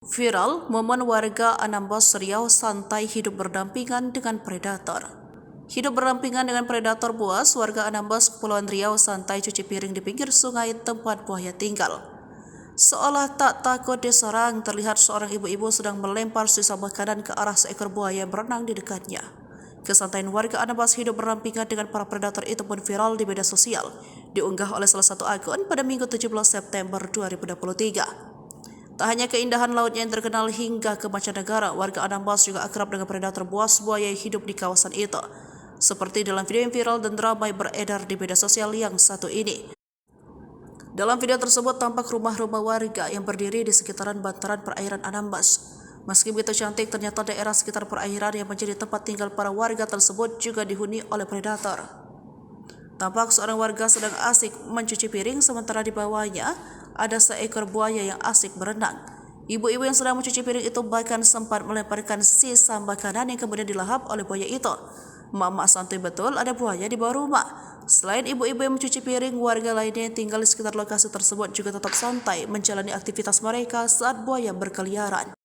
Viral, momen warga Anambas, Riau santai hidup berdampingan dengan predator. Hidup berdampingan dengan predator buas, warga Anambas, Kepulauan Riau santai cuci piring di pinggir sungai tempat buaya tinggal. Seolah tak takut diserang, terlihat seorang ibu-ibu sedang melempar sisa makanan ke arah seekor buaya yang berenang di dekatnya. Kesantaian warga Anambas hidup berdampingan dengan para predator itu pun viral di media sosial, diunggah oleh salah satu akun pada Minggu 17 September 2023. Tak hanya keindahan lautnya yang terkenal hingga ke mancanegara, warga Anambas juga akrab dengan predator buas buaya yang hidup di kawasan itu. Seperti dalam video yang viral dan ramai beredar di media sosial yang satu ini. Dalam video tersebut tampak rumah-rumah warga yang berdiri di sekitaran bantaran perairan Anambas. Meski begitu cantik, ternyata daerah sekitar perairan yang menjadi tempat tinggal para warga tersebut juga dihuni oleh predator. Tampak seorang warga sedang asik mencuci piring sementara di bawahnya ada seekor buaya yang asik berenang. Ibu-ibu yang sedang mencuci piring itu bahkan sempat melemparkan sisa makanan yang kemudian dilahap oleh buaya itu. Mama santai betul ada buaya di bawah rumah. Selain ibu-ibu yang mencuci piring, warga lainnya yang tinggal di sekitar lokasi tersebut juga tetap santai menjalani aktivitas mereka saat buaya berkeliaran.